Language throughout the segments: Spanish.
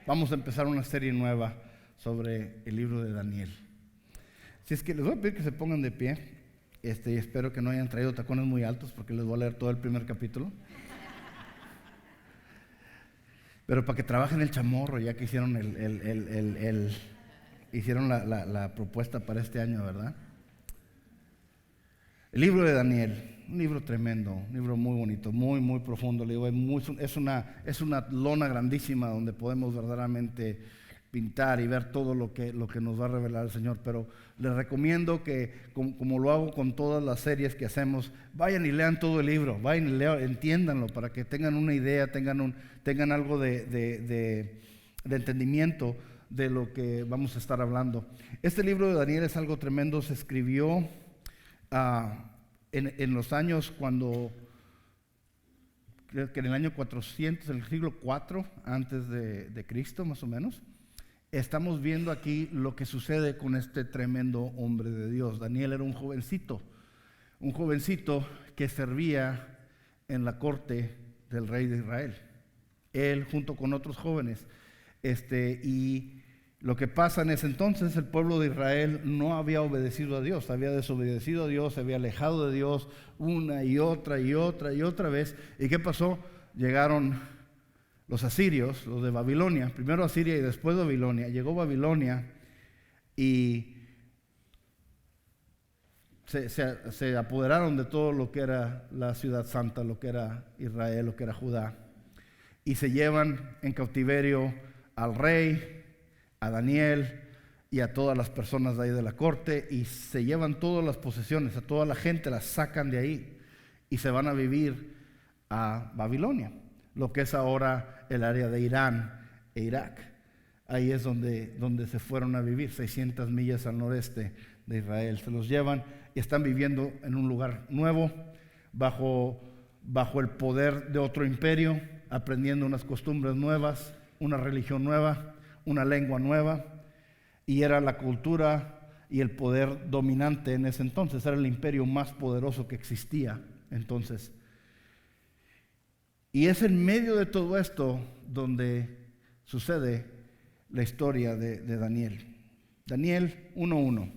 vamos a empezar una serie nueva sobre el libro de Daniel. Si es que les voy a pedir que se pongan de pie, y espero que no hayan traído tacones muy altos porque les voy a leer todo el primer capítulo. Pero para que trabajen el chamorro, ya que hicieron hicieron la propuesta para este año, ¿verdad? El libro de Daniel, un libro tremendo, un libro muy bonito, muy, muy profundo. Es una lona grandísima donde podemos verdaderamente pintar y ver todo lo que nos va a revelar el Señor. Pero les recomiendo que, como lo hago con todas las series que hacemos, vayan y lean todo el libro, vayan y lean, entiéndanlo para que tengan una idea, tengan algo de entendimiento de lo que vamos a estar hablando. Este libro de Daniel es algo tremendo. Se escribió en los años creo que en el año 400, en el siglo IV antes de Cristo, más o menos. Estamos viendo aquí lo que sucede con este tremendo hombre de Dios. Daniel era un jovencito que servía en la corte del rey de Israel. Él junto con otros jóvenes. Y lo que pasa en ese entonces, el pueblo de Israel no había obedecido a Dios, había desobedecido a Dios, se había alejado de Dios una y otra vez. ¿Y qué pasó? Llegaron los asirios, los de Babilonia, primero Asiria y después Babilonia. Llegó Babilonia y se apoderaron de todo lo que era la ciudad santa, lo que era Israel, lo que era Judá. Y se llevan en cautiverio al rey, a Daniel y a todas las personas de ahí de la corte, y se llevan todas las posesiones, a toda la gente la sacan de ahí y se van a vivir a Babilonia, lo que es ahora el área de Irán e Irak. Ahí es donde se fueron a vivir, 600 millas al noreste de Israel. Se los llevan y están viviendo en un lugar nuevo, bajo el poder de otro imperio, aprendiendo unas costumbres nuevas, una religión nueva, una lengua nueva, y era la cultura y el poder dominante en ese entonces. Era el imperio más poderoso que existía entonces. Y es en medio de todo esto donde sucede la historia de Daniel. Daniel 1:1.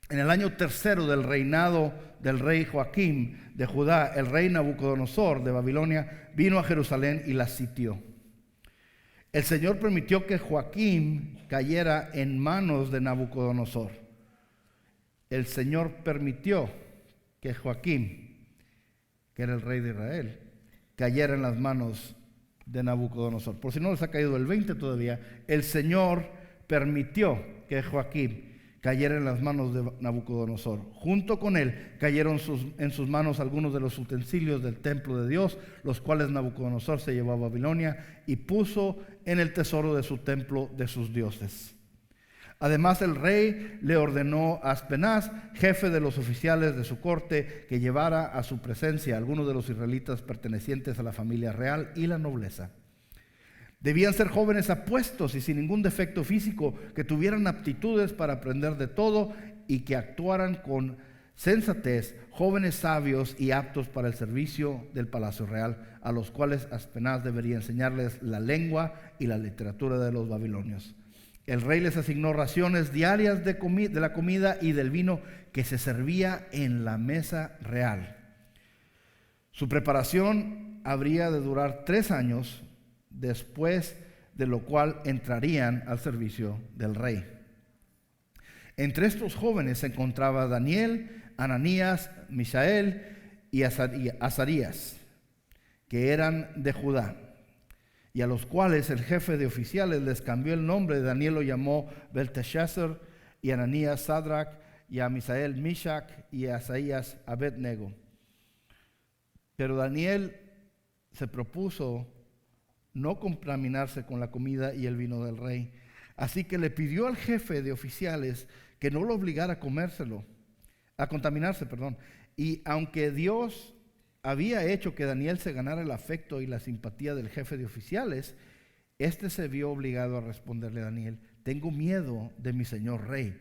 En el año tercero del reinado del rey Joaquim de Judá, el rey Nabucodonosor de Babilonia vino a Jerusalén y la sitió. El Señor permitió que Joaquim cayera en manos de Nabucodonosor. El Señor permitió que Joaquim, que era el rey de Israel, cayera en las manos de Nabucodonosor. Por si no les ha caído el 20 todavía, el Señor permitió que Joaquim cayera en las manos de Nabucodonosor. Junto con él cayeron en sus manos algunos de los utensilios del templo de Dios, los cuales Nabucodonosor se llevó a Babilonia y puso en el tesoro de su templo de sus dioses. Además, el rey le ordenó a Aspenaz, jefe de los oficiales de su corte, que llevara a su presencia a algunos de los israelitas pertenecientes a la familia real y la nobleza. Debían ser jóvenes apuestos y sin ningún defecto físico, que tuvieran aptitudes para aprender de todo y que actuaran con sensatez, jóvenes sabios y aptos para el servicio del palacio real, a los cuales Aspenaz debería enseñarles la lengua y la literatura de los babilonios. El rey les asignó raciones diarias de la comida y del vino que se servía en la mesa real. Su preparación habría de durar 3 años, después de lo cual entrarían al servicio del rey. Entre estos jóvenes se encontraba Daniel, Ananías, Misael y Azarías, que eran de Judá, y a los cuales el jefe de oficiales les cambió el nombre. Daniel lo llamó Belteshazzar, y Ananías Sadrach, y a Misael Mishach, y a Azarías Abednego. Pero Daniel se propuso no contaminarse con la comida y el vino del rey, así que le pidió al jefe de oficiales que no lo obligara a contaminarse. Y aunque Dios había hecho que Daniel se ganara el afecto y la simpatía del jefe de oficiales, este se vio obligado a responderle a Daniel: tengo miedo de mi señor rey,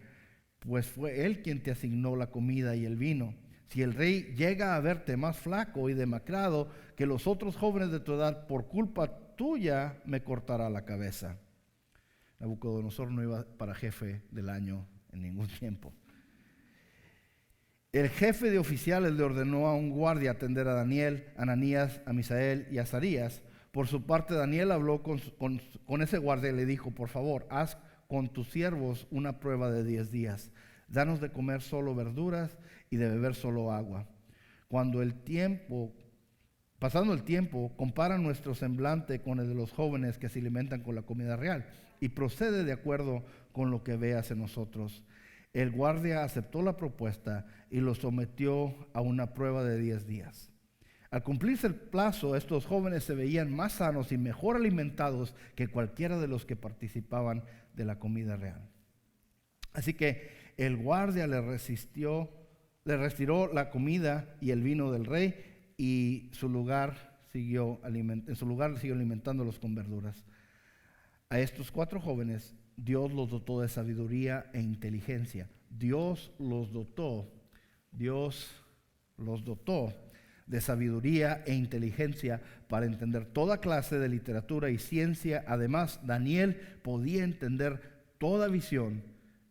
pues fue él quien te asignó la comida y el vino. Si el rey llega a verte más flaco y demacrado que los otros jóvenes de tu edad, por culpa tuya me cortará la cabeza. Nabucodonosor no iba para jefe del año en ningún tiempo. El jefe de oficiales le ordenó a un guardia atender a Daniel, Ananías, a Misael y a Azarías. Por su parte, Daniel habló con ese guardia y le dijo: por favor, haz con tus siervos una prueba de 10 días. Danos de comer solo verduras y de beber solo agua. Pasando el tiempo, compara nuestro semblante con el de los jóvenes que se alimentan con la comida real y procede de acuerdo con lo que veas en nosotros. El guardia aceptó la propuesta y lo sometió a una prueba de 10 días. Al cumplirse el plazo, estos jóvenes se veían más sanos y mejor alimentados que cualquiera de los que participaban de la comida real. Así que el guardia le retiró la comida y el vino del rey, y en su lugar siguió alimentándolos con verduras. A estos 4 jóvenes Dios los dotó de sabiduría e inteligencia. Dios los dotó de sabiduría e inteligencia para entender toda clase de literatura y ciencia. Además, Daniel podía entender toda visión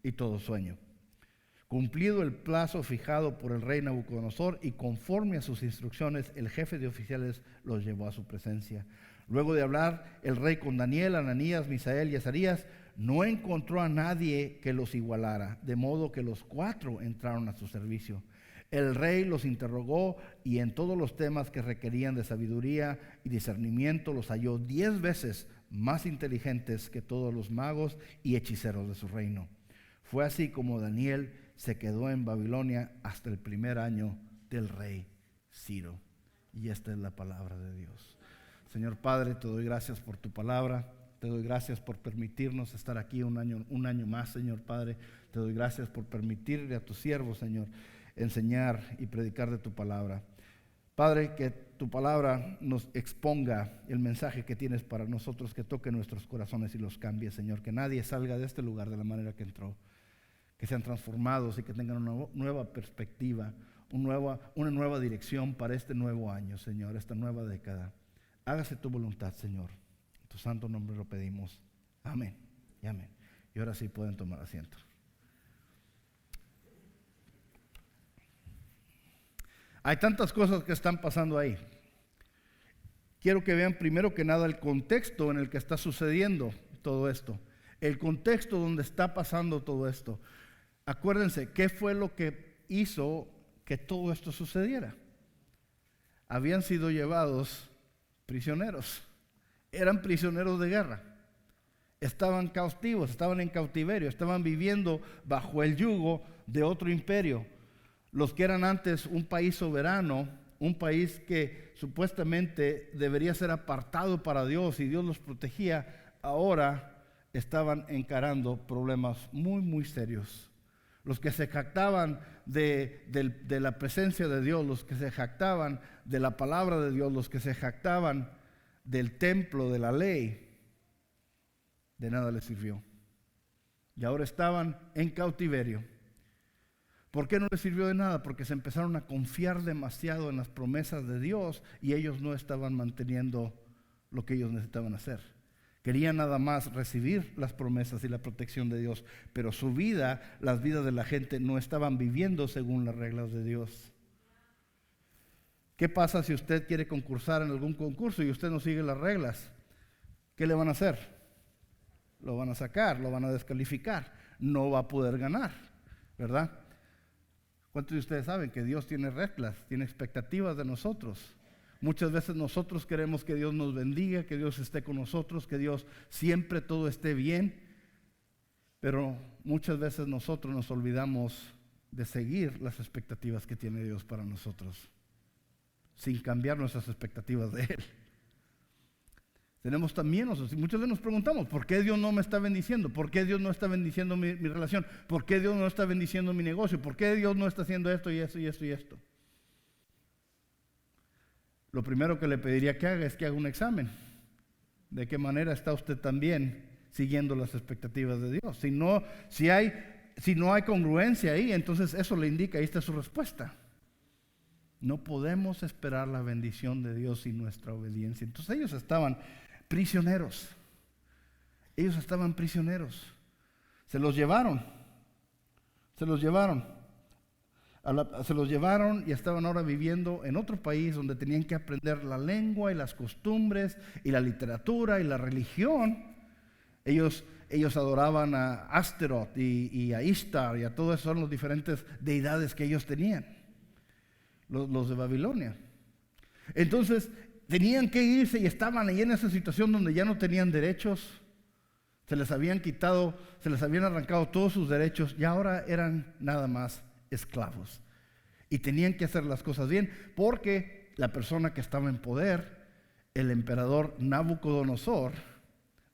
y todo sueño. Cumplido el plazo fijado por el rey Nabucodonosor y conforme a sus instrucciones, el jefe de oficiales los llevó a su presencia. Luego de hablar el rey con Daniel, Ananías, Misael y Azarías, no encontró a nadie que los igualara, de modo que los 4 entraron a su servicio. El rey los interrogó y en todos los temas que requerían de sabiduría y discernimiento los halló 10 veces más inteligentes que todos los magos y hechiceros de su reino. Fue así como Daniel se quedó en Babilonia hasta el primer año del rey Ciro. Y esta es la palabra de Dios. Señor Padre, te doy gracias por tu palabra. Te doy gracias por permitirnos estar aquí un año más, Señor Padre. Te doy gracias por permitirle a tus siervos, Señor, enseñar y predicar de tu palabra. Padre, que tu palabra nos exponga el mensaje que tienes para nosotros, que toque nuestros corazones y los cambie, Señor. Que nadie salga de este lugar de la manera que entró. Que sean transformados y que tengan una nueva perspectiva, una nueva dirección para este nuevo año, Señor, esta nueva década. Hágase tu voluntad, Señor. En tu santo nombre lo pedimos. Amén y amén. Y ahora sí pueden tomar asiento. Hay tantas cosas que están pasando ahí. Quiero que vean primero que nada el contexto en el que está sucediendo todo esto. El contexto donde está pasando todo esto. Acuérdense, ¿qué fue lo que hizo que todo esto sucediera? Habían sido llevados prisioneros. Eran prisioneros de guerra. Estaban cautivos, estaban en cautiverio, estaban viviendo bajo el yugo de otro imperio. Los que eran antes un país soberano, un país que supuestamente debería ser apartado para Dios y Dios los protegía, ahora estaban encarando problemas muy, muy serios. Los que se jactaban de la presencia de Dios, los que se jactaban de la palabra de Dios, los que se jactaban del templo, de la ley, de nada les sirvió. Y ahora estaban en cautiverio. ¿Por qué no les sirvió de nada? Porque se empezaron a confiar demasiado en las promesas de Dios y ellos no estaban manteniendo lo que ellos necesitaban hacer. Querían nada más recibir las promesas y la protección de Dios, pero su vida, las vidas de la gente no estaban viviendo según las reglas de Dios. ¿Qué pasa si usted quiere concursar en algún concurso y usted no sigue las reglas? ¿Qué le van a hacer? Lo van a sacar, lo van a descalificar, no va a poder ganar, ¿verdad? ¿Cuántos de ustedes saben que Dios tiene reglas, tiene expectativas de nosotros? Muchas veces nosotros queremos que Dios nos bendiga, que Dios esté con nosotros, que Dios siempre todo esté bien, pero muchas veces nosotros nos olvidamos de seguir las expectativas que tiene Dios para nosotros, sin cambiar nuestras expectativas de Él. Tenemos también nosotros, y muchas veces nos preguntamos, ¿por qué Dios no me está bendiciendo? ¿Por qué Dios no está bendiciendo mi relación? ¿Por qué Dios no está bendiciendo mi negocio? ¿Por qué Dios no está haciendo esto y esto y esto y esto? Lo primero que le pediría que haga es que haga un examen. ¿De qué manera está usted también siguiendo las expectativas de Dios? Si no hay congruencia ahí, entonces eso le indica, ahí está su respuesta. No podemos esperar la bendición de Dios sin nuestra obediencia. Entonces ellos estaban prisioneros. Ellos estaban prisioneros. Se los llevaron. Se los llevaron y estaban ahora viviendo en otro país donde tenían que aprender la lengua y las costumbres y la literatura y la religión. Ellos adoraban a Astaroth y a Ishtar y a todas son las diferentes deidades que ellos tenían, los de Babilonia. Entonces tenían que irse y estaban ahí en esa situación donde ya no tenían derechos. Se les habían quitado, se les habían arrancado todos sus derechos y ahora eran nada más esclavos. Y tenían que hacer las cosas bien porque la persona que estaba en poder, el emperador Nabucodonosor,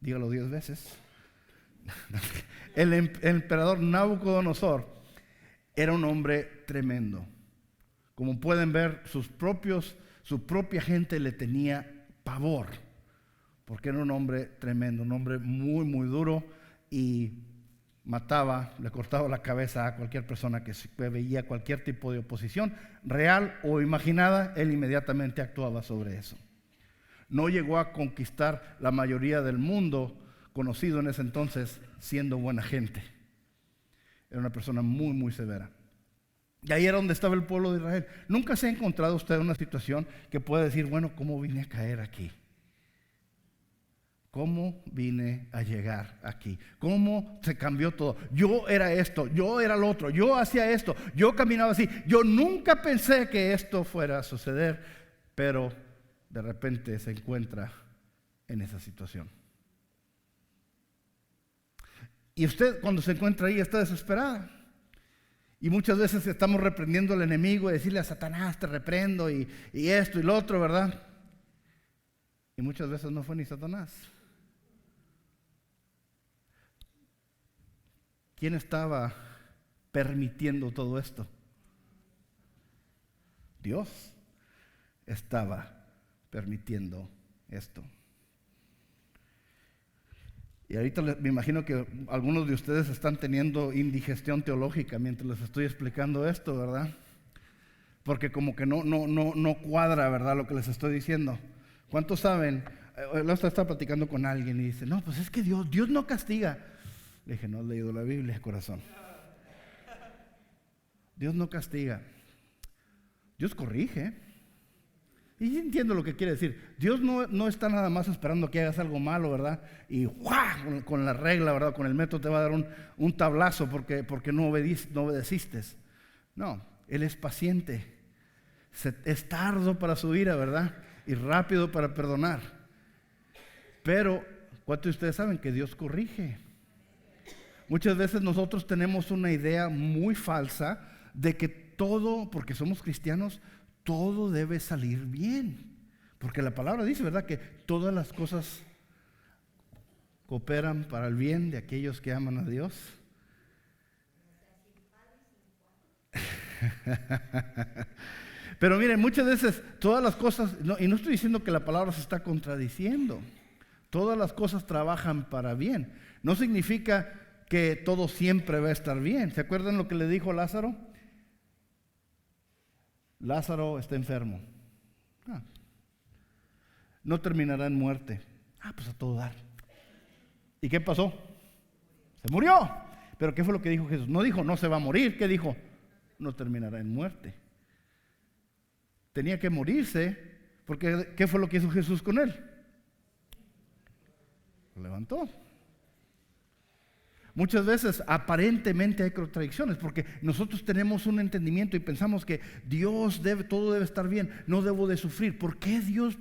dígalo 10 veces, el emperador Nabucodonosor era un hombre tremendo. Como pueden ver, su propia gente le tenía pavor. Porque era un hombre tremendo, un hombre muy, muy duro y mataba, le cortaba la cabeza a cualquier persona que veía cualquier tipo de oposición, real o imaginada, él inmediatamente actuaba sobre eso. No llegó a conquistar la mayoría del mundo conocido en ese entonces siendo buena gente. Era una persona muy, muy severa. Y ahí era donde estaba el pueblo de Israel. Nunca se ha encontrado usted en una situación que pueda decir, bueno, ¿cómo vine a caer aquí? ¿Cómo vine a llegar aquí? ¿Cómo se cambió todo? Yo era esto, yo era lo otro, yo hacía esto, yo caminaba así. Yo nunca pensé que esto fuera a suceder, pero de repente se encuentra en esa situación. Y usted cuando se encuentra ahí está desesperada. Y muchas veces estamos reprendiendo al enemigo y decirle a Satanás, te reprendo y esto y lo otro, ¿verdad? Y muchas veces no fue ni Satanás. ¿Quién estaba permitiendo todo esto? Dios estaba permitiendo esto. Y ahorita me imagino que algunos de ustedes están teniendo indigestión teológica mientras les estoy explicando esto, ¿verdad? Porque como que no cuadra, ¿verdad? Lo que les estoy diciendo. ¿Cuántos saben? La otra está platicando con alguien y dice, no, pues es que Dios no castiga. Le dije, no has leído la Biblia, corazón. Dios no castiga. Dios corrige. Y entiendo lo que quiere decir. Dios no está nada más esperando que hagas algo malo, ¿verdad? Y ¡guau! Con la regla, ¿verdad? Con el método te va a dar un tablazo porque no obedeciste. No, Él es paciente. Es tardo para su ira, ¿verdad? Y rápido para perdonar. Pero, ¿cuántos de ustedes saben que Dios corrige? Muchas veces nosotros tenemos una idea muy falsa de que todo, porque somos cristianos, todo debe salir bien. Porque la palabra dice, ¿verdad? Que todas las cosas cooperan para el bien de aquellos que aman a Dios. Pero miren, muchas veces todas las cosas, y no estoy diciendo que la palabra se está contradiciendo, todas las cosas trabajan para bien. No significa que todo siempre va a estar bien. ¿Se acuerdan lo que le dijo Lázaro? Lázaro está enfermo. No terminará en muerte. Pues a todo dar. ¿Y qué pasó? Se murió. Pero ¿qué fue lo que dijo Jesús? No dijo no se va a morir. ¿Qué dijo? No terminará en muerte. Tenía que morirse porque ¿qué fue lo que hizo Jesús con él? Lo levantó. Muchas veces aparentemente hay contradicciones porque nosotros tenemos un entendimiento y pensamos que todo debe estar bien, no debo de sufrir. ¿Por qué Dios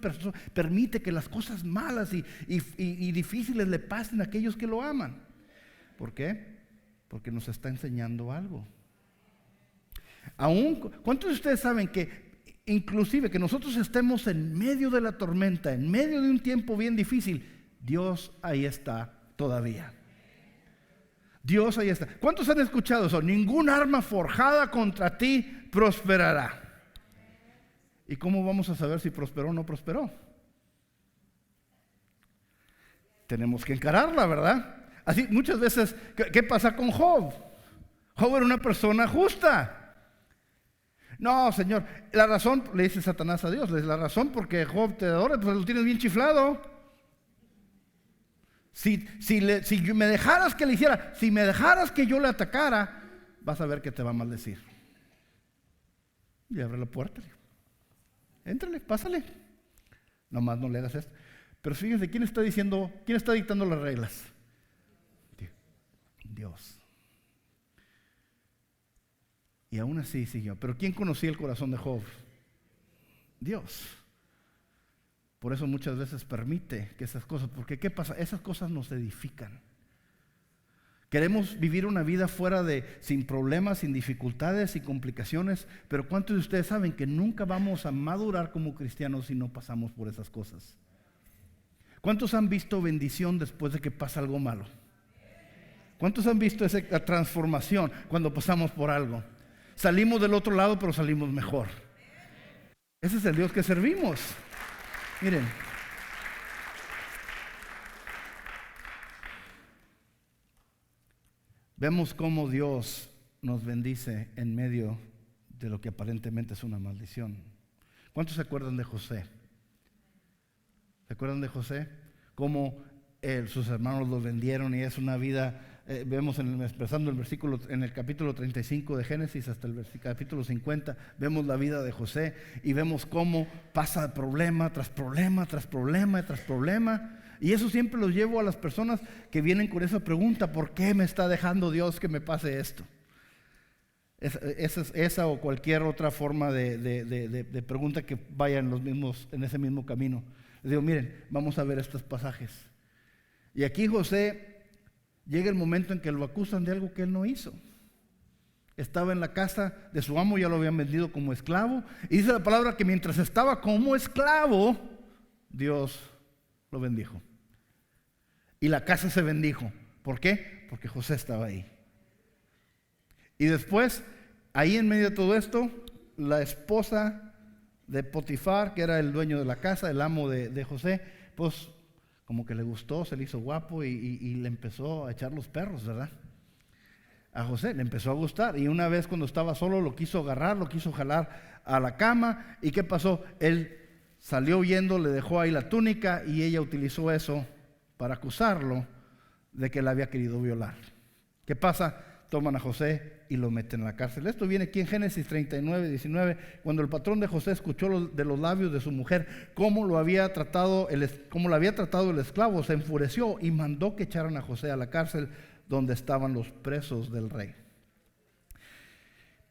permite que las cosas malas y difíciles le pasen a aquellos que lo aman? ¿Por qué? Porque nos está enseñando algo. ¿Cuántos de ustedes saben que inclusive que nosotros estemos en medio de la tormenta, en medio de un tiempo bien difícil, Dios ahí está todavía? Dios ahí está. ¿Cuántos han escuchado eso? Ningún arma forjada contra ti prosperará. ¿Y cómo vamos a saber si prosperó o no prosperó? Tenemos que encararla, ¿verdad? Así muchas veces, ¿qué pasa con Job? Job era una persona justa. No, Señor, la razón, le dice Satanás a Dios, la razón porque Job te adora, pues lo tienes bien chiflado. Si me dejaras que le hiciera, si me dejaras que yo le atacara, vas a ver que te va a maldecir. Y abre la puerta. Éntrale, pásale. Nomás no le hagas esto. Pero fíjense, ¿quién está dictando las reglas? Dios. Y aún así siguió. Pero ¿quién conocía el corazón de Job? Dios. Por eso muchas veces permite que esas cosas, porque ¿qué pasa? Esas cosas nos edifican. Queremos vivir una vida sin problemas, sin dificultades, sin complicaciones, pero ¿cuántos de ustedes saben que nunca vamos a madurar como cristianos si no pasamos por esas cosas? ¿Cuántos han visto bendición después de que pasa algo malo? ¿Cuántos han visto esa transformación cuando pasamos por algo? Salimos del otro lado, pero salimos mejor. Ese es el Dios que servimos. Miren. Vemos cómo Dios nos bendice en medio de lo que aparentemente es una maldición. ¿Cuántos se acuerdan de José? ¿Se acuerdan de José? Cómo sus hermanos lo vendieron y es una vida, vemos expresando el versículo en el capítulo 35 de Génesis hasta el capítulo 50, vemos la vida de José y vemos cómo pasa problema tras problema, tras problema, tras problema. Y eso siempre los llevo a las personas que vienen con esa pregunta: ¿por qué me está dejando Dios que me pase esto? Esa o cualquier otra forma de pregunta que vaya en ese mismo camino. Les digo, miren, vamos a ver estos pasajes. Y aquí José llega el momento en que lo acusan de algo que él no hizo. Estaba en la casa de su amo, ya lo habían vendido como esclavo. Y dice la palabra que mientras estaba como esclavo, Dios lo bendijo. Y la casa se bendijo. ¿Por qué? Porque José estaba ahí. Y después, ahí en medio de todo esto, la esposa de Potifar, que era el dueño de la casa, el amo de José, pues como que le gustó, se le hizo guapo y le empezó a echar los perros, ¿verdad? A José le empezó a gustar, y una vez cuando estaba solo lo quiso agarrar, lo quiso jalar a la cama. ¿Y qué pasó? Él salió huyendo, le dejó ahí la túnica y ella utilizó eso para acusarlo de que la había querido violar. ¿Qué pasa? Toman a José y lo meten en la cárcel. Esto viene aquí en Génesis 39, 19, cuando el patrón de José escuchó de los labios de su mujer cómo lo había tratado el esclavo, se enfureció y mandó que echaran a José a la cárcel donde estaban los presos del rey.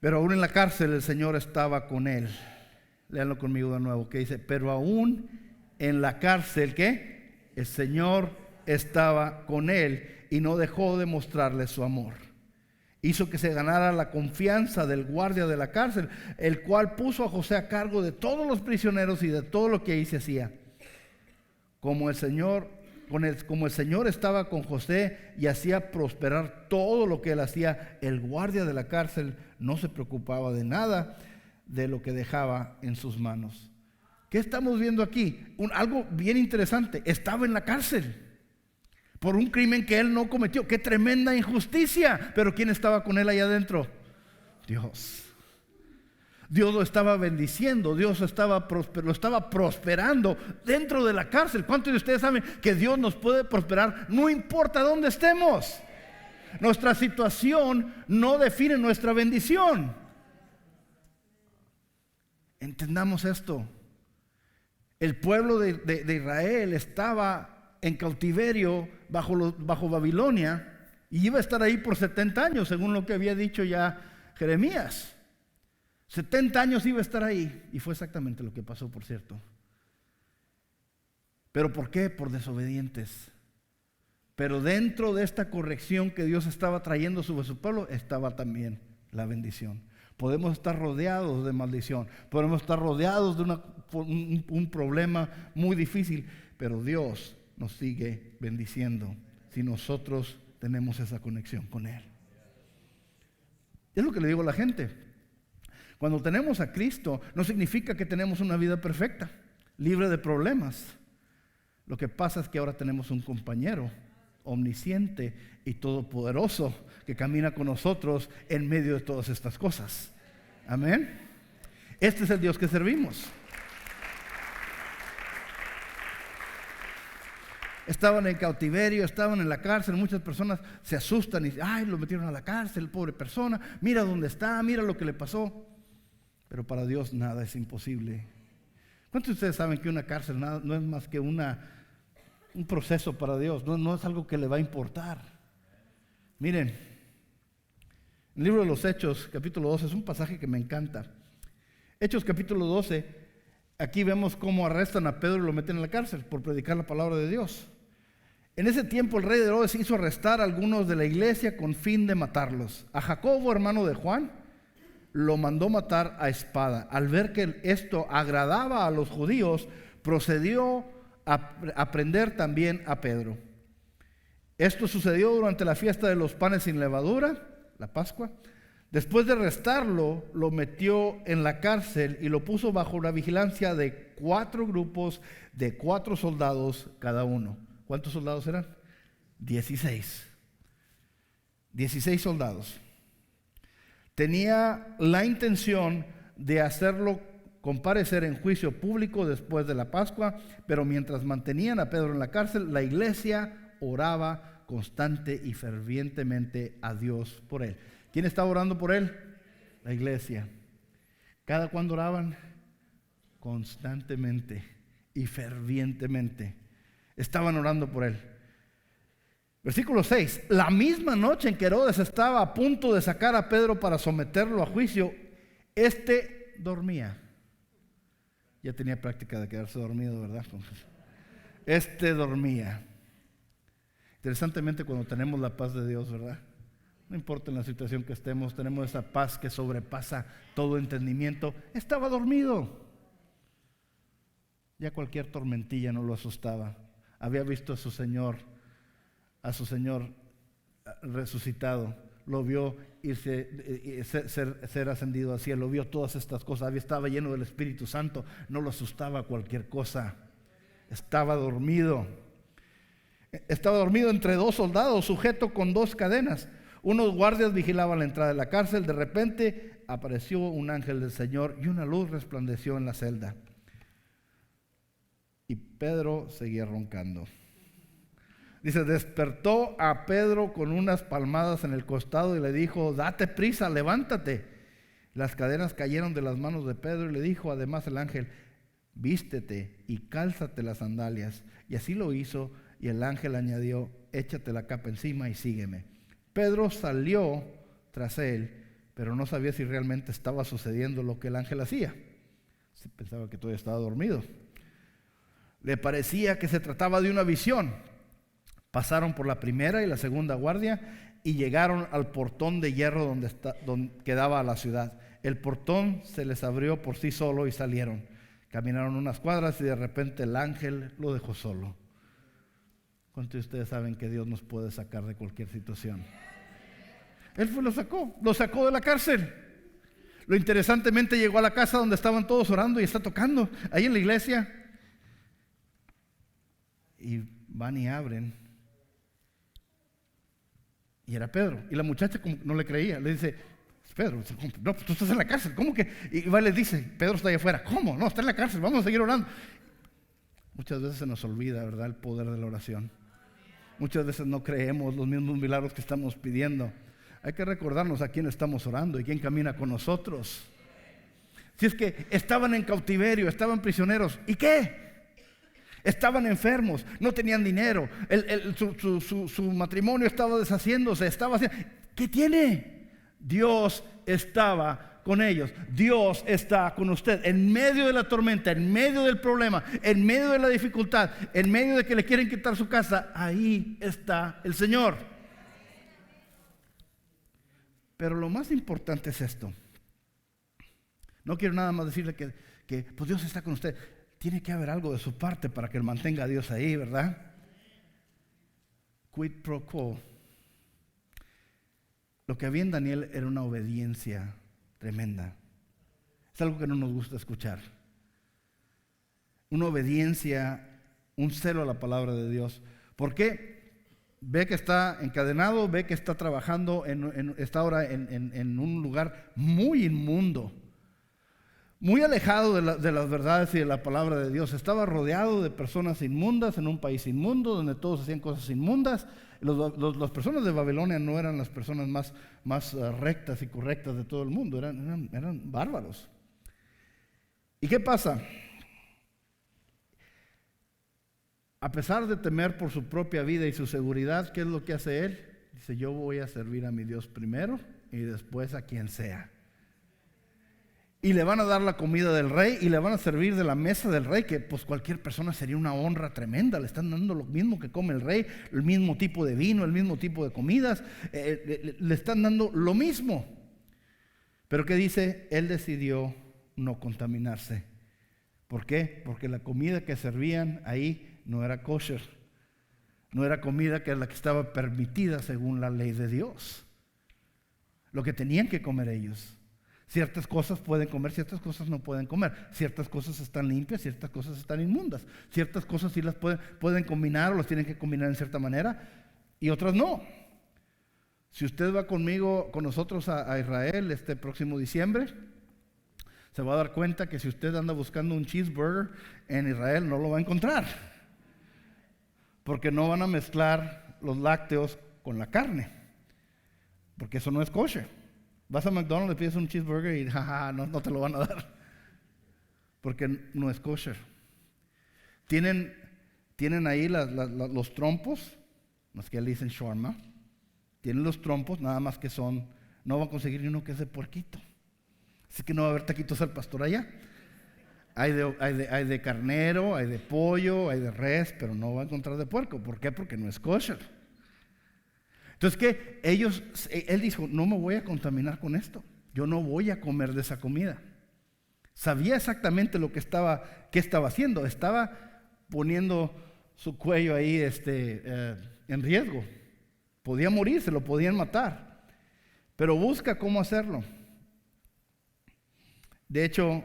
Pero aún en la cárcel el Señor estaba con él. Léanlo conmigo de nuevo, que dice: pero aún en la cárcel, ¿qué? El Señor estaba con él y no dejó de mostrarle su amor. Hizo que se ganara la confianza del guardia de la cárcel, el cual puso a José a cargo de todos los prisioneros y de todo lo que ahí se hacía. Como el Señor estaba con José y hacía prosperar todo lo que él hacía, el guardia de la cárcel no se preocupaba de nada de lo que dejaba en sus manos. ¿Qué estamos viendo aquí? Algo bien interesante. Estaba en la cárcel por un crimen que él no cometió. ¡Qué tremenda injusticia! Pero ¿quién estaba con él allá adentro? Dios. Dios lo estaba bendiciendo, Dios lo estaba prosperando dentro de la cárcel. ¿Cuántos de ustedes saben que Dios nos puede prosperar no importa dónde estemos? Nuestra situación no define nuestra bendición. Entendamos esto. El pueblo de Israel estaba en cautiverio bajo Babilonia y iba a estar ahí por 70 años, según lo que había dicho ya Jeremías. 70 años iba a estar ahí, y fue exactamente lo que pasó, por cierto. ¿Pero por qué? Por desobedientes. Pero dentro de esta corrección que Dios estaba trayendo sobre su pueblo estaba también la bendición. Podemos estar rodeados de maldición, podemos estar rodeados de un problema muy difícil, pero Dios nos sigue bendiciendo si nosotros tenemos esa conexión con Él. Es lo que le digo a la gente. Cuando tenemos a Cristo, no significa que tenemos una vida perfecta, libre de problemas. Lo que pasa es que ahora tenemos un compañero omnisciente y todopoderoso que camina con nosotros en medio de todas estas cosas. Amén. Este es el Dios que servimos. estaban en cautiverio, estaban en la cárcel. Muchas personas se asustan y dicen, ay, lo metieron a la cárcel, pobre persona, mira dónde está, mira lo que le pasó. Pero para Dios nada es imposible. ¿Cuántos de ustedes saben que una cárcel no es más que un proceso para Dios? No es algo que le va a importar. Miren, el libro de los Hechos, capítulo 12, es un pasaje que me encanta. Hechos capítulo 12, aquí vemos cómo arrestan a Pedro y lo meten en la cárcel por predicar la palabra de Dios. En ese tiempo el rey de Herodes hizo arrestar a algunos de la iglesia con fin de matarlos. A Jacobo, hermano de Juan, lo mandó matar a espada. Al ver que esto agradaba a los judíos, procedió a prender también a Pedro. Esto sucedió durante la fiesta de los panes sin levadura, la Pascua. Después de arrestarlo, lo metió en la cárcel y lo puso bajo la vigilancia de 4 grupos de 4 soldados cada uno. ¿Cuántos soldados eran? 16. 16 soldados. Tenía la intención de hacerlo comparecer en juicio público después de la Pascua, pero mientras mantenían a Pedro en la cárcel, la iglesia oraba constante y fervientemente a Dios por él. ¿Quién estaba orando por él? La iglesia. ¿Cada cuándo oraban? Constantemente y fervientemente. Estaban orando por él. Versículo 6. La misma noche en que Herodes estaba a punto de sacar a Pedro para someterlo a juicio, este dormía. Ya tenía práctica de quedarse dormido, ¿verdad? Este dormía. Interesantemente, cuando tenemos la paz de Dios, ¿verdad? No importa en la situación que estemos, tenemos esa paz que sobrepasa todo entendimiento. Estaba dormido. Ya cualquier tormentilla no lo asustaba. Había visto a su Señor resucitado. Lo vio irse, ser ascendido al cielo. Vio todas estas cosas. Estaba lleno del Espíritu Santo. No lo asustaba cualquier cosa. Estaba dormido. Estaba dormido entre 2 soldados, sujeto con 2 cadenas. Unos guardias vigilaban la entrada de la cárcel. De repente apareció un ángel del Señor y una luz resplandeció en la celda. Y Pedro seguía roncando. Dice, despertó a Pedro con unas palmadas en el costado y le dijo, date prisa, levántate. Las cadenas cayeron de las manos de Pedro y le dijo además el ángel, vístete y cálzate las sandalias. Y así lo hizo y el ángel añadió, échate la capa encima y sígueme. Pedro salió tras él, pero no sabía si realmente estaba sucediendo lo que el ángel hacía. Pensaba que todavía estaba dormido. Le parecía que se trataba de una visión. Pasaron por la primera y la segunda guardia y llegaron al portón de hierro donde quedaba la ciudad. El portón se les abrió por sí solo y salieron. Caminaron unas cuadras y de repente el ángel lo dejó solo. ¿Cuántos de ustedes saben que Dios nos puede sacar de cualquier situación? Él lo sacó de la cárcel. Lo interesantemente llegó a la casa donde estaban todos orando y está tocando, ahí en la iglesia. Y van y abren. Y era Pedro. Y la muchacha como no le creía, le dice, Pedro, no, pues tú estás en la cárcel, ¿cómo que? Y va y le dice, Pedro está allá afuera, ¿cómo? No, está en la cárcel, vamos a seguir orando. Muchas veces se nos olvida, ¿verdad?, el poder de la oración. Muchas veces no creemos los mismos milagros que estamos pidiendo. Hay que recordarnos a quién estamos orando y quién camina con nosotros. Si es que estaban en cautiverio, estaban prisioneros, ¿y qué? Estaban enfermos, no tenían dinero, su matrimonio estaba deshaciéndose, ¿qué tiene? Dios estaba con ellos. Dios está con usted en medio de la tormenta, en medio del problema, en medio de la dificultad, en medio de que le quieren quitar su casa. Ahí está el Señor. Pero lo más importante es esto. No quiero nada más decirle que pues Dios está con usted. Tiene que haber algo de su parte para que él mantenga a Dios ahí, ¿verdad? Quid pro quo. Lo que había en Daniel era una obediencia tremenda. Es algo que no nos gusta escuchar. Una obediencia, un celo a la palabra de Dios. ¿Por qué? Ve que está encadenado, ve que está trabajando, está ahora en un lugar muy inmundo. muy alejado de las verdades y de la palabra de Dios. Estaba rodeado de personas inmundas en un país inmundo, donde todos hacían cosas inmundas. Las personas de Babilonia no eran las personas más rectas y correctas de todo el mundo, eran bárbaros. ¿Y qué pasa? A pesar de temer por su propia vida y su seguridad, ¿qué es lo que hace él? Dice, yo voy a servir a mi Dios primero y después a quien sea. Y le van a dar la comida del rey y le van a servir de la mesa del rey, que pues cualquier persona sería una honra tremenda. Le están dando lo mismo que come el rey, el mismo tipo de vino, el mismo tipo de comidas, le están dando lo mismo. Pero ¿qué dice? Él decidió no contaminarse. ¿Por qué? Porque la comida que servían ahí no era kosher. No era comida que es la que estaba permitida según la ley de Dios. Lo que tenían que comer ellos. Ciertas cosas pueden comer, ciertas cosas no pueden comer. Ciertas cosas están limpias, ciertas cosas están inmundas. Ciertas cosas sí las pueden combinar o las tienen que combinar en cierta manera y otras no. Si usted va con nosotros a Israel este próximo diciembre, se va a dar cuenta que si usted anda buscando un cheeseburger en Israel no lo va a encontrar. Porque no van a mezclar los lácteos con la carne. Porque eso no es kosher. Vas a McDonald's, le pides un cheeseburger y no te lo van a dar. Porque no es kosher. Tienen ahí los trompos, los que le dicen shawarma. Tienen los trompos, nada más que no van a conseguir ni uno que es de puerquito. Así que no va a haber taquitos al pastor allá. Hay de carnero, hay de pollo, hay de res, pero no va a encontrar de puerco. ¿Por qué? Porque no es kosher. Entonces, él dijo, no me voy a contaminar con esto. Yo no voy a comer de esa comida. Sabía exactamente qué estaba haciendo. Estaba poniendo su cuello ahí en riesgo. Podía morir, se lo podían matar. Pero busca cómo hacerlo. De hecho,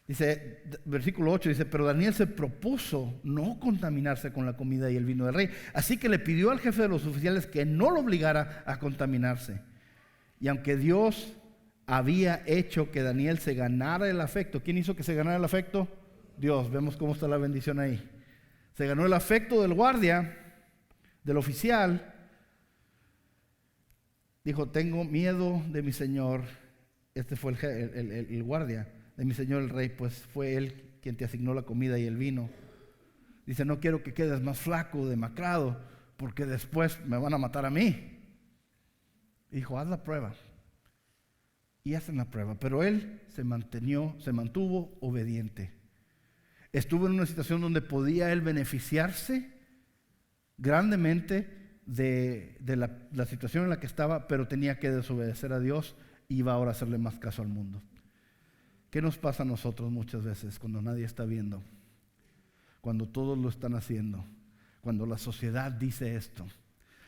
dice, versículo 8, dice, pero Daniel se propuso no contaminarse con la comida y el vino del rey. Así que le pidió al jefe de los oficiales que no lo obligara a contaminarse. Y aunque Dios había hecho que Daniel se ganara el afecto, ¿quién hizo que se ganara el afecto? Dios. Vemos cómo está la bendición ahí. Se ganó el afecto del guardia, del oficial. Dijo, tengo miedo de mi señor. Este fue el guardia. De mi señor el rey, pues fue él quien te asignó la comida y el vino. Dice, no quiero que quedes más flaco, demacrado, porque después me van a matar a mí. Y dijo, haz la prueba. Y hacen la prueba. Pero él se mantuvo obediente. Estuvo en una situación donde podía él beneficiarse grandemente de la situación en la que estaba, pero tenía que desobedecer a Dios y iba ahora a hacerle más caso al mundo. ¿Qué nos pasa a nosotros muchas veces cuando nadie está viendo? Cuando todos lo están haciendo. Cuando la sociedad dice esto.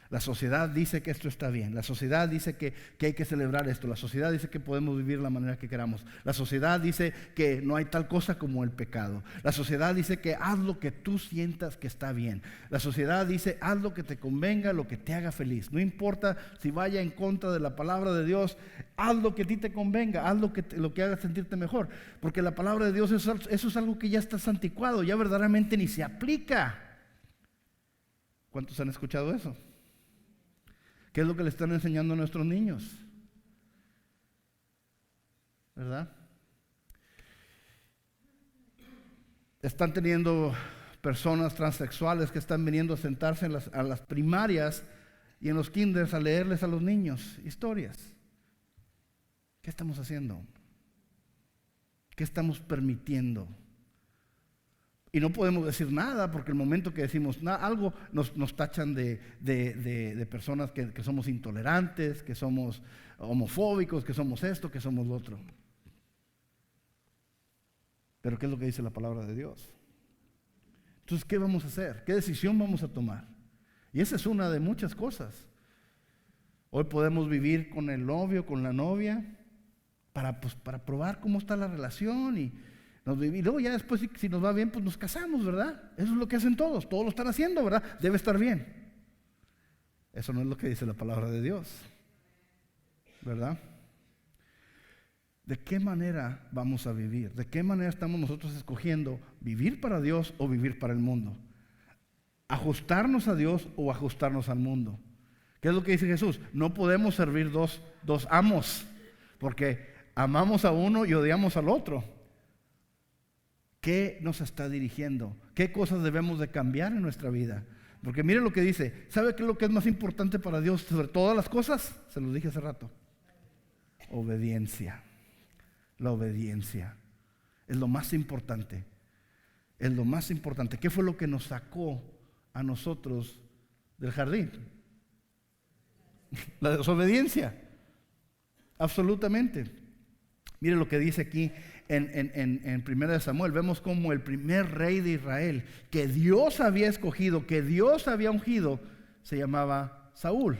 La sociedad dice que esto está bien. La sociedad dice que hay que celebrar esto. La sociedad dice que podemos vivir la manera que queramos. La sociedad dice que no hay tal cosa como el pecado. La sociedad dice que haz lo que tú sientas que está bien. La sociedad dice haz lo que te convenga, lo que te haga feliz. No importa si vaya en contra de la palabra de Dios, haz lo que a ti te convenga, haz lo que haga sentirte mejor. Porque la palabra de Dios eso es algo que ya está anticuado, ya verdaderamente ni se aplica. ¿Cuántos han escuchado eso? ¿Qué es lo que le están enseñando a nuestros niños? ¿Verdad? Están teniendo personas transexuales que están viniendo a sentarse a las primarias y en los kinders a leerles a los niños historias. ¿Qué estamos haciendo? ¿Qué estamos permitiendo? Y no podemos decir nada porque el momento que decimos algo nos tachan de personas que somos intolerantes, que somos homofóbicos, que somos esto, que somos lo otro. Pero ¿qué es lo que dice la palabra de Dios? Entonces, ¿qué vamos a hacer? ¿Qué decisión vamos a tomar? Y esa es una de muchas cosas. Hoy podemos vivir con el novio, con la novia, para probar cómo está la relación y luego ya después si nos va bien pues nos casamos, ¿verdad? Eso es lo que hacen todos lo están haciendo, ¿verdad? Debe estar bien. Eso no es lo que dice la palabra de Dios, ¿verdad? ¿De qué manera vamos a vivir? ¿De qué manera estamos nosotros escogiendo vivir para Dios o vivir para el mundo? ¿Ajustarnos a Dios o ajustarnos al mundo? ¿Qué es lo que dice Jesús? No podemos servir dos amos, porque amamos a uno y odiamos al otro. ¿Qué nos está dirigiendo? ¿Qué cosas debemos de cambiar en nuestra vida? Porque mire lo que dice. ¿Sabe qué es lo que es más importante para Dios sobre todas las cosas? Se los dije hace rato. Obediencia. La obediencia es lo más importante. Es lo más importante. ¿Qué fue lo que nos sacó a nosotros del jardín? La desobediencia. Absolutamente. Mire lo que dice aquí en 1 Samuel. Vemos como el primer rey de Israel, que Dios había escogido, que Dios había ungido, se llamaba Saúl.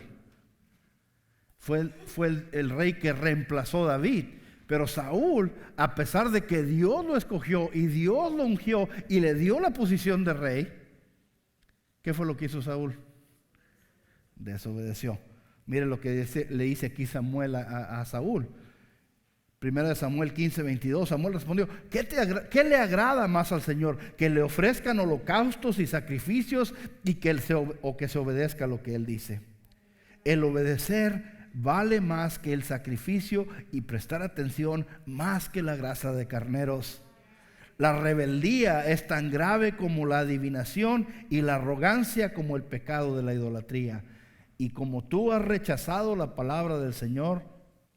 Fue el rey que reemplazó a David. Pero Saúl, a pesar de que Dios lo escogió y Dios lo ungió y le dio la posición de rey, ¿qué fue lo que hizo Saúl? Desobedeció. Mire lo que le dice aquí Samuel a Saúl. 1 Samuel 15:22. Samuel respondió: ¿Qué le agrada más al Señor? ¿Que le ofrezcan holocaustos y sacrificios y que se obedezca lo que Él dice? El obedecer vale más que el sacrificio y prestar atención más que la grasa de carneros. La rebeldía es tan grave como la adivinación y la arrogancia como el pecado de la idolatría. Y como tú has rechazado la palabra del Señor,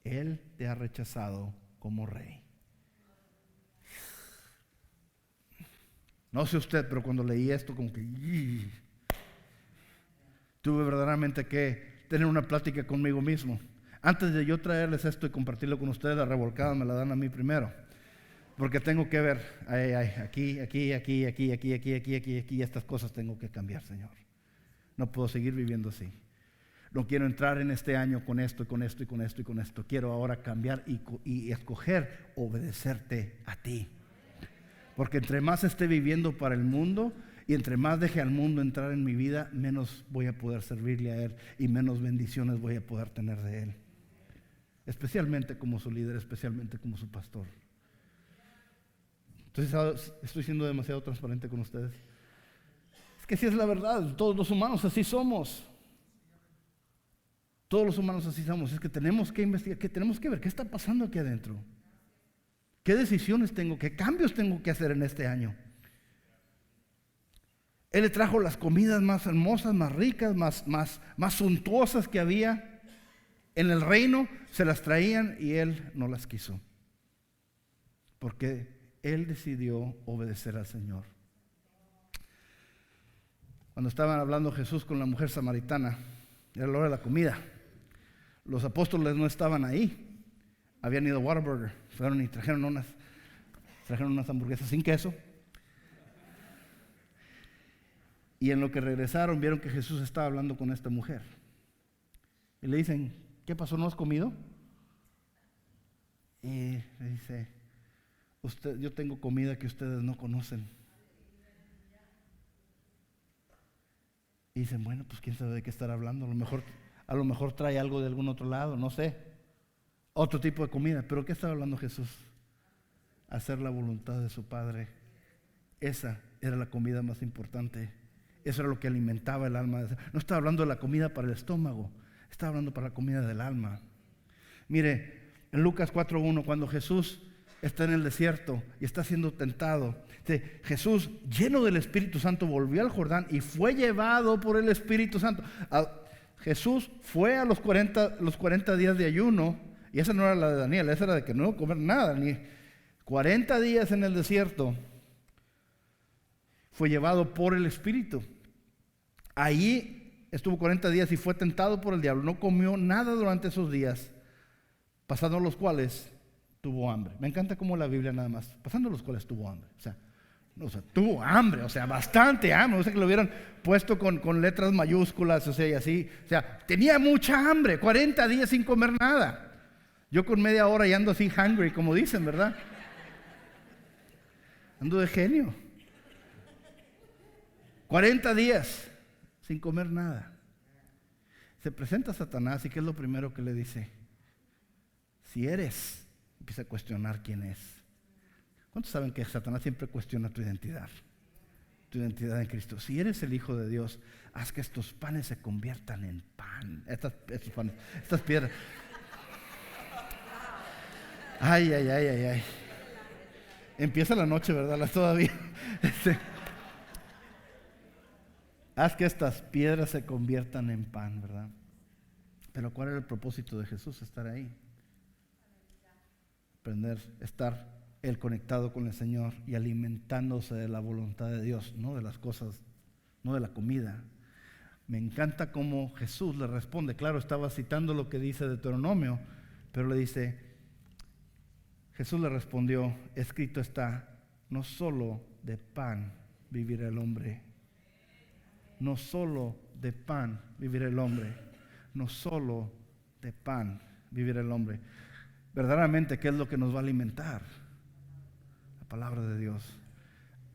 Él te ha rechazado como rey. No sé usted, pero cuando leí esto como que tuve verdaderamente que tener una plática conmigo mismo. Antes de yo traerles esto y compartirlo con ustedes, la revolcada me la dan a mí primero. Porque tengo que ver, aquí, estas cosas tengo que cambiar, Señor. No puedo seguir viviendo así. No quiero entrar en este año con esto, y con esto, y con esto, y con esto. Quiero ahora cambiar y escoger obedecerte a ti. Porque entre más esté viviendo para el mundo y entre más deje al mundo entrar en mi vida, menos voy a poder servirle a Él y menos bendiciones voy a poder tener de Él. Especialmente como su líder, especialmente como su pastor. Entonces, estoy siendo demasiado transparente con ustedes. Es que sí es la verdad, todos los humanos así somos. Todos los humanos así somos. Es que tenemos que investigar, que tenemos que ver qué está pasando aquí adentro. ¿Qué decisiones tengo? ¿Qué cambios tengo que hacer en este año? Él le trajo las comidas más hermosas, más ricas, más suntuosas que había en el reino. Se las traían y él no las quiso. Porque él decidió obedecer al Señor. Cuando estaban hablando Jesús con la mujer samaritana, era la hora de la comida. Los apóstoles no estaban ahí. Habían ido a Whataburger. Fueron y trajeron unas hamburguesas sin queso. Y en lo que regresaron vieron que Jesús estaba hablando con esta mujer. Y le dicen: ¿qué pasó? ¿No has comido? Y le dice: yo tengo comida que ustedes no conocen. Y dicen: bueno, pues quién sabe de qué estar hablando. A lo mejor trae algo de algún otro lado, no sé. Otro tipo de comida. ¿Pero qué estaba hablando Jesús? Hacer la voluntad de su Padre. Esa era la comida más importante. Eso era lo que alimentaba el alma. No estaba hablando de la comida para el estómago, estaba hablando para la comida del alma. Mire, en Lucas 4:1, cuando Jesús está en el desierto y está siendo tentado, Jesús, lleno del Espíritu Santo, volvió al Jordán y fue llevado por el Espíritu Santo. Jesús fue a los 40 días de ayuno, y esa no era la de Daniel, esa era de que no comer nada, ni 40 días en el desierto. Fue llevado por el Espíritu. Allí estuvo 40 días y fue tentado por el diablo. No comió nada durante esos días, pasando los cuales tuvo hambre. Me encanta cómo la Biblia nada más, pasando los cuales tuvo hambre. O sea, tuvo hambre, o sea, bastante hambre. O sea, que lo hubieran puesto con letras mayúsculas, o sea, y así. O sea, tenía mucha hambre, 40 días sin comer nada. Yo con media hora y ando así hungry, como dicen, ¿verdad? Ando de genio. 40 días sin comer nada. Se presenta Satanás y ¿qué es lo primero que le dice? Si eres, empieza a cuestionar quién es. ¿Cuántos saben que Satanás siempre cuestiona tu identidad? Tu identidad en Cristo. Si eres el Hijo de Dios, haz que estos panes se conviertan en pan. Estas piedras. Ay. Empieza la noche, ¿verdad? Todavía. Haz que estas piedras se conviertan en pan, ¿verdad? Pero ¿cuál era el propósito de Jesús? Estar ahí. Aprender, estar Él conectado con el Señor y alimentándose de la voluntad de Dios, no de las cosas, no de la comida. Me encanta cómo Jesús le responde. Claro, estaba citando lo que dice Deuteronomio, pero le dice, Jesús le respondió, escrito está, no solo de pan vivirá el hombre. No solo de pan vivirá el hombre. No solo de pan vivirá el hombre. Verdaderamente, ¿qué es lo que nos va a alimentar? La palabra de Dios.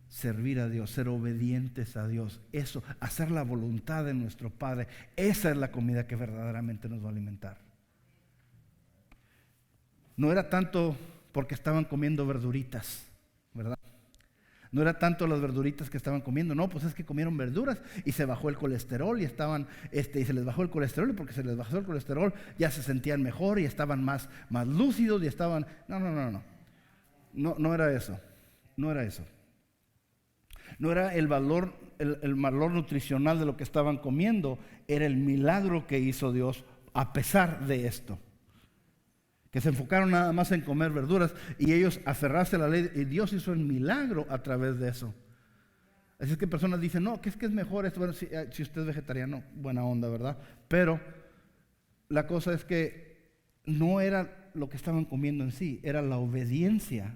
Servir a Dios, ser obedientes a Dios. Eso, hacer la voluntad de nuestro Padre. Esa es la comida que verdaderamente nos va a alimentar. No era tanto porque estaban comiendo verduritas, ¿verdad? No era tanto las verduritas que estaban comiendo, no, pues es que comieron verduras y se bajó el colesterol y estaban, y se les bajó el colesterol y porque se les bajó el colesterol ya se sentían mejor y estaban más lúcidos y estaban, no era eso, no era eso. No era el valor nutricional de lo que estaban comiendo, era el milagro que hizo Dios a pesar de esto. Que se enfocaron nada más en comer verduras y ellos aferrarse a la ley y Dios hizo el milagro a través de eso. Así es que personas dicen, no, que es mejor esto. Bueno, si usted es vegetariano, buena onda, ¿verdad? Pero la cosa es que no era lo que estaban comiendo en sí, era la obediencia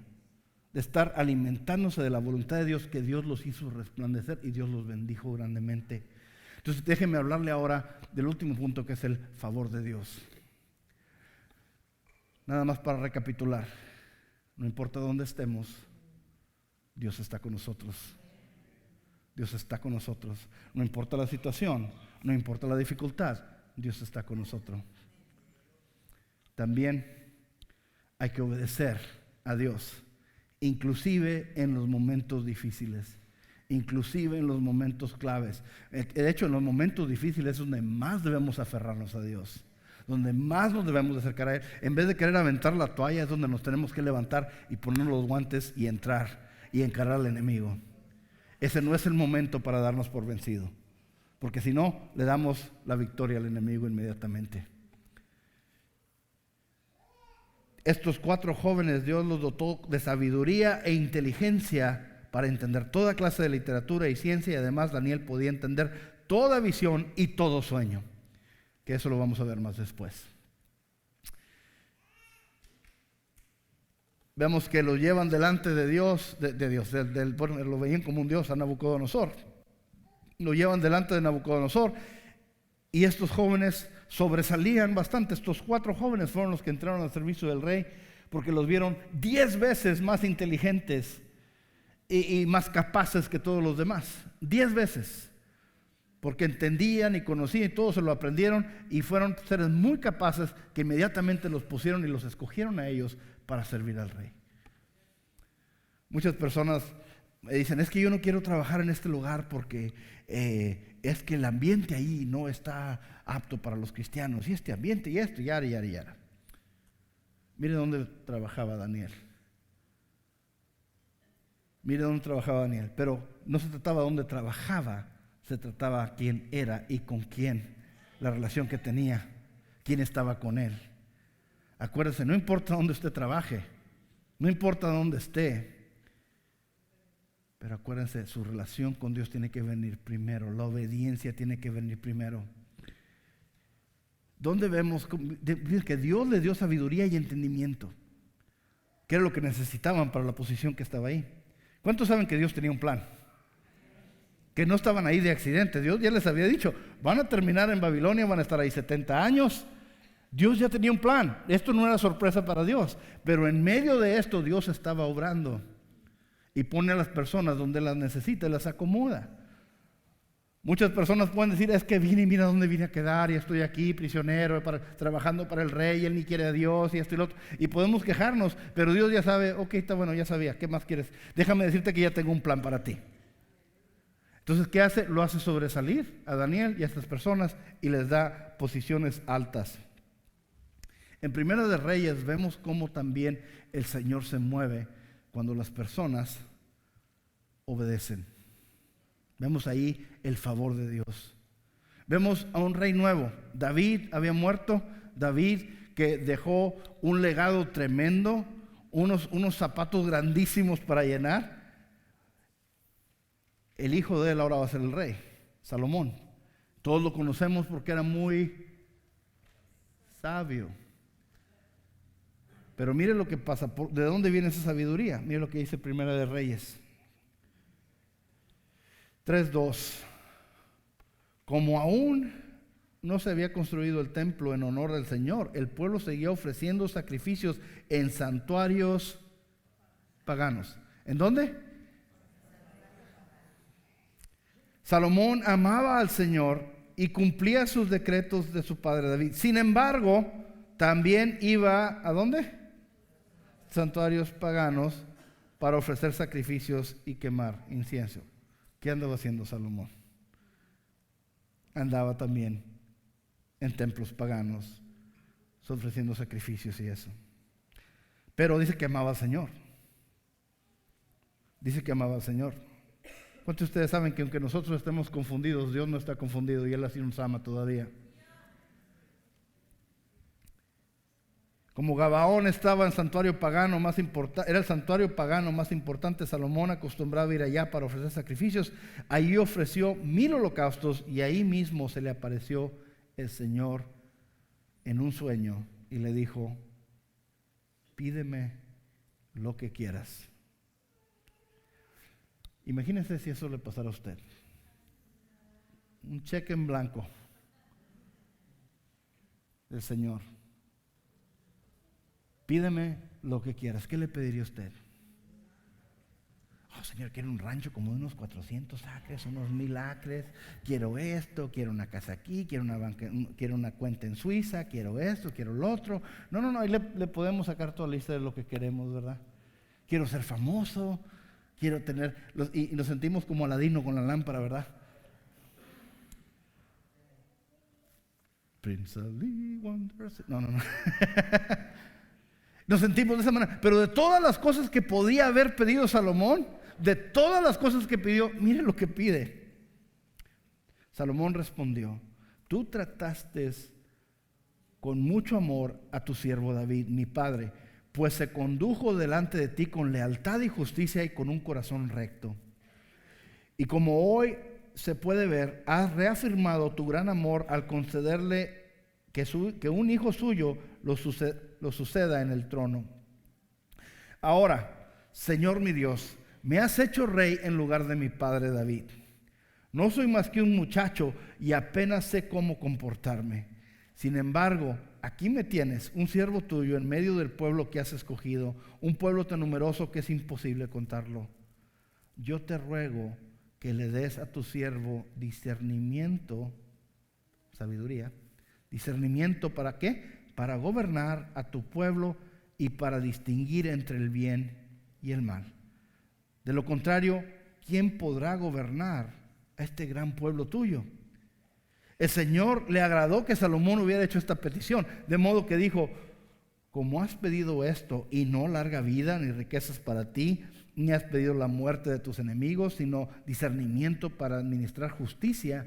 de estar alimentándose de la voluntad de Dios que Dios los hizo resplandecer y Dios los bendijo grandemente. Entonces déjenme hablarle ahora del último punto, que es el favor de Dios. Nada más para recapitular, no importa dónde estemos, Dios está con nosotros. Dios está con nosotros. No importa la situación, no importa la dificultad, Dios está con nosotros. También hay que obedecer a Dios, inclusive en los momentos difíciles, inclusive en los momentos claves. De hecho, en los momentos difíciles es donde más debemos aferrarnos a Dios, donde más nos debemos de acercar a Él. En vez de querer aventar la toalla, es donde nos tenemos que levantar y poner los guantes y entrar y encarar al enemigo. Ese no es el momento para darnos por vencido, porque si no, le damos la victoria al enemigo inmediatamente. Estos 4 jóvenes, Dios los dotó de sabiduría e inteligencia para entender toda clase de literatura y ciencia, y además Daniel podía entender toda visión y todo sueño, que eso lo vamos a ver más después. Vemos que lo llevan delante de Dios, bueno, lo veían como un Dios a Nabucodonosor. Lo llevan delante de Nabucodonosor y estos jóvenes sobresalían bastante. Estos 4 jóvenes fueron los que entraron al servicio del rey porque los vieron 10 veces más inteligentes y más capaces que todos los demás. 10 veces. Porque entendían y conocían y todo se lo aprendieron y fueron seres muy capaces que inmediatamente los pusieron y los escogieron a ellos para servir al rey. Muchas personas me dicen, es que yo no quiero trabajar en este lugar porque es que el ambiente ahí no está apto para los cristianos, y este ambiente y esto, yara. Mire dónde trabajaba Daniel. Pero no se trataba de dónde trabajaba, se trataba quién era y con quién, la relación que tenía, quién estaba con él. Acuérdese, no importa dónde usted trabaje, no importa dónde esté, pero acuérdense, su relación con Dios tiene que venir primero, la obediencia tiene que venir primero. ¿Dónde vemos que Dios le dio sabiduría y entendimiento? ¿Qué era lo que necesitaban para la posición que estaba ahí? ¿Cuántos saben que Dios tenía un plan? Que no estaban ahí de accidente. Dios ya les había dicho, van a terminar en Babilonia, van a estar ahí 70 años. Dios ya tenía un plan. Esto no era sorpresa para Dios, pero en medio de esto Dios estaba obrando y pone a las personas donde las necesita y las acomoda. Muchas personas pueden decir, es que vine y mira dónde vine a quedar y estoy aquí prisionero, trabajando para el rey, y él ni quiere a Dios y esto y lo otro. Y podemos quejarnos, pero Dios ya sabe, ok, está bueno, ya sabía, ¿qué más quieres? Déjame decirte que ya tengo un plan para ti. Entonces, ¿qué hace? Lo hace sobresalir a Daniel y a estas personas y les da posiciones altas. En Primera de Reyes vemos cómo también el Señor se mueve cuando las personas obedecen. Vemos ahí el favor de Dios. Vemos a un rey nuevo. David había muerto. David que dejó un legado tremendo, unos zapatos grandísimos para llenar. El hijo de él ahora va a ser el rey, Salomón. Todos lo conocemos porque era muy sabio. Pero mire lo que pasa, ¿de dónde viene esa sabiduría? Mire lo que dice Primera de Reyes 3:2. Como aún no se había construido el templo en honor del Señor, el pueblo seguía ofreciendo sacrificios en santuarios paganos. ¿En dónde? Salomón amaba al Señor y cumplía sus decretos de su padre David. Sin embargo, también iba, ¿a dónde? Santuarios paganos para ofrecer sacrificios y quemar incienso. ¿Qué andaba haciendo Salomón? Andaba también en templos paganos, ofreciendo sacrificios y eso. Pero dice que amaba al Señor. Dice que amaba al Señor. ¿Cuántos de ustedes saben que aunque nosotros estemos confundidos, Dios no está confundido y Él así nos ama todavía? Como Gabaón estaba en santuario pagano más importante, era el santuario pagano más importante, Salomón acostumbraba a ir allá para ofrecer sacrificios. Allí ofreció 1000 holocaustos y ahí mismo se le apareció el Señor en un sueño y le dijo: pídeme lo que quieras. Imagínense si eso le pasara a usted. Un cheque en blanco del Señor. Pídeme lo que quieras. ¿Qué le pediría usted? Oh, Señor, quiero un rancho como de unos 400 acres, unos 1000 acres. Quiero esto, quiero una casa aquí, quiero una cuenta en Suiza, quiero esto, quiero lo otro. No, ahí le podemos sacar toda la lista de lo que queremos, ¿verdad? Quiero ser famoso, quiero tener... Y nos sentimos como Aladino con la lámpara, ¿verdad? Prince Ali, Wonders. No. Nos sentimos de esa manera. Pero de todas las cosas que podía haber pedido Salomón, de todas las cosas que pidió, mire lo que pide. Salomón respondió: tú trataste con mucho amor a tu siervo David, mi padre, pues se condujo delante de ti con lealtad y justicia y con un corazón recto. Y como hoy se puede ver, has reafirmado tu gran amor al concederle que un hijo suyo lo suceda en el trono. Ahora, Señor mi Dios, me has hecho rey en lugar de mi padre David. No soy más que un muchacho y apenas sé cómo comportarme. Sin embargo, aquí me tienes, un siervo tuyo en medio del pueblo que has escogido, un pueblo tan numeroso que es imposible contarlo. Yo te ruego que le des a tu siervo discernimiento, sabiduría. ¿Discernimiento para qué? Para gobernar a tu pueblo y para distinguir entre el bien y el mal. De lo contrario, ¿quién podrá gobernar a este gran pueblo tuyo? El Señor le agradó que Salomón hubiera hecho esta petición, de modo que dijo: como has pedido esto, y no larga vida ni riquezas para ti, ni has pedido la muerte de tus enemigos, sino discernimiento para administrar justicia,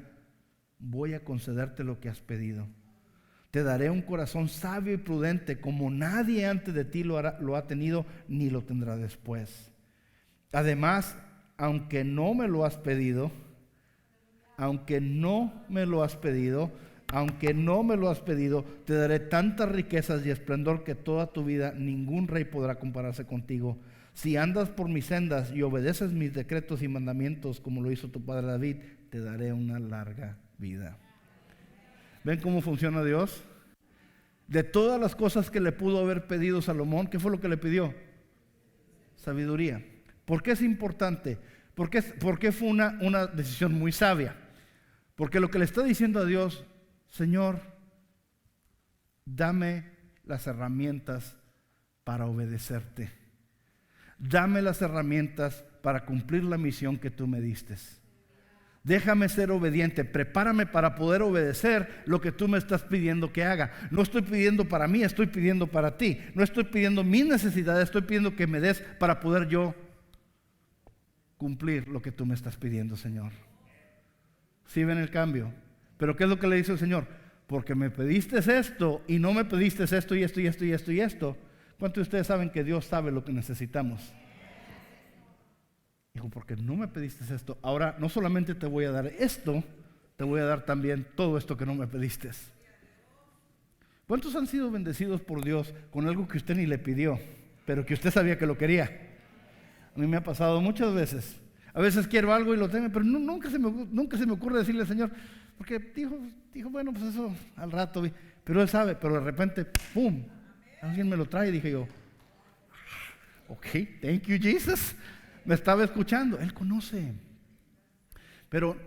voy a concederte lo que has pedido. Te daré un corazón sabio y prudente, como nadie antes de ti lo ha tenido, ni lo tendrá después. Además, aunque no me lo has pedido, te daré tantas riquezas y esplendor que toda tu vida ningún rey podrá compararse contigo. Si andas por mis sendas y obedeces mis decretos y mandamientos, como lo hizo tu padre David, te daré una larga vida. ¿Ven cómo funciona Dios? De todas las cosas que le pudo haber pedido Salomón, ¿qué fue lo que le pidió? Sabiduría. ¿Por qué es importante? ¿Por qué fue una decisión muy sabia? Porque lo que le está diciendo a Dios, Señor, dame las herramientas para obedecerte. Dame las herramientas para cumplir la misión que tú me diste. Déjame ser obediente, prepárame para poder obedecer lo que tú me estás pidiendo que haga. No estoy pidiendo para mí, estoy pidiendo para ti. No estoy pidiendo mis necesidades, estoy pidiendo que me des para poder yo cumplir lo que tú me estás pidiendo, Señor. ¿Sí ven el cambio? Pero ¿qué es lo que le dice el Señor? Porque me pediste esto y no me pediste esto y esto y esto y esto y esto. ¿Cuántos de ustedes saben que Dios sabe lo que necesitamos? Dijo, porque no me pediste esto, ahora no solamente te voy a dar esto, te voy a dar también todo esto que no me pediste. ¿Cuántos han sido bendecidos por Dios con algo que usted ni le pidió, pero que usted sabía que lo quería? A mí me ha pasado muchas veces. A veces quiero algo y lo tengo, pero nunca se me ocurre decirle al Señor, porque dijo, bueno, pues eso al rato, pero Él sabe, pero de repente, ¡pum!, alguien me lo trae y dije yo, ok, thank you Jesus. Me estaba escuchando, Él conoce. Pero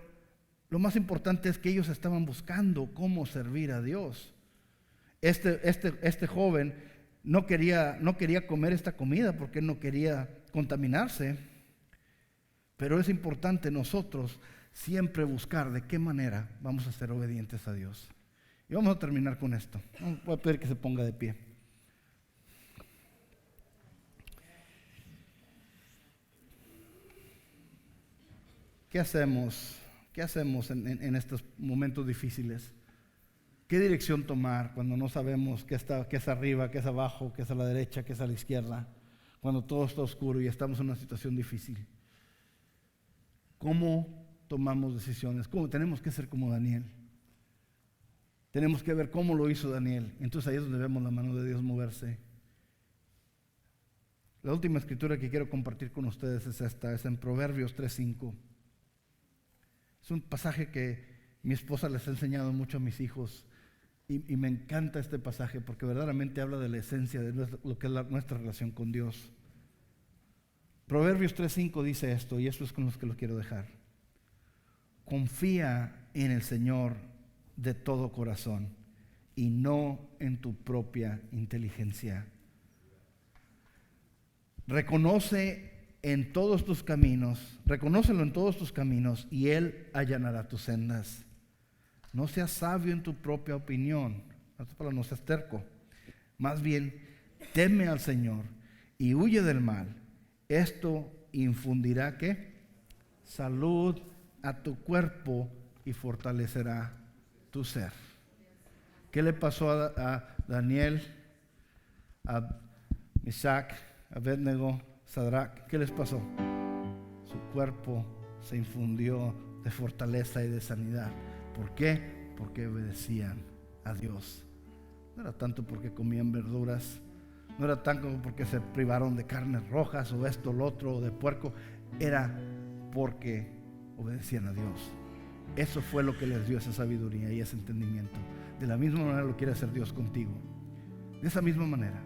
lo más importante es que ellos estaban buscando cómo servir a Dios. Este joven no quería comer esta comida porque él no quería contaminarse. Pero es importante nosotros siempre buscar de qué manera vamos a ser obedientes a Dios. Y vamos a terminar con esto. Voy a pedir que se ponga de pie. ¿Qué hacemos? ¿Qué hacemos en estos momentos difíciles? ¿Qué dirección tomar cuando no sabemos qué es arriba, qué es abajo, qué es a la derecha, qué es a la izquierda? Cuando todo está oscuro y estamos en una situación difícil. ¿Cómo tomamos decisiones? Tenemos que ser como Daniel. Tenemos que ver cómo lo hizo Daniel. Entonces ahí es donde vemos la mano de Dios moverse. La última escritura que quiero compartir con ustedes es esta, es en Proverbios 3:5. Es un pasaje que mi esposa les ha enseñado mucho a mis hijos y me encanta este pasaje porque verdaderamente habla de la esencia de lo que es nuestra relación con Dios. Proverbios 3:5 dice esto, y esto es con los que lo quiero dejar. Confía en el Señor de todo corazón y no en tu propia inteligencia. Reconócelo en todos tus caminos y Él allanará tus sendas. No seas sabio en tu propia opinión, no seas terco. Más bien, teme al Señor y huye del mal. Esto infundirá ¿qué? Salud a tu cuerpo y fortalecerá tu ser. ¿Qué le pasó a Daniel, a Misac, a Abednego, Sadrach? ¿Qué les pasó? Su cuerpo se infundió de fortaleza y de sanidad. ¿Por qué? Porque obedecían a Dios. No era tanto porque comían verduras, no era tanto porque se privaron de carnes rojas o esto, lo otro, o de puerco. Era porque obedecían a Dios. Eso fue lo que les dio esa sabiduría y ese entendimiento. De la misma manera lo quiere hacer Dios contigo. De esa misma manera.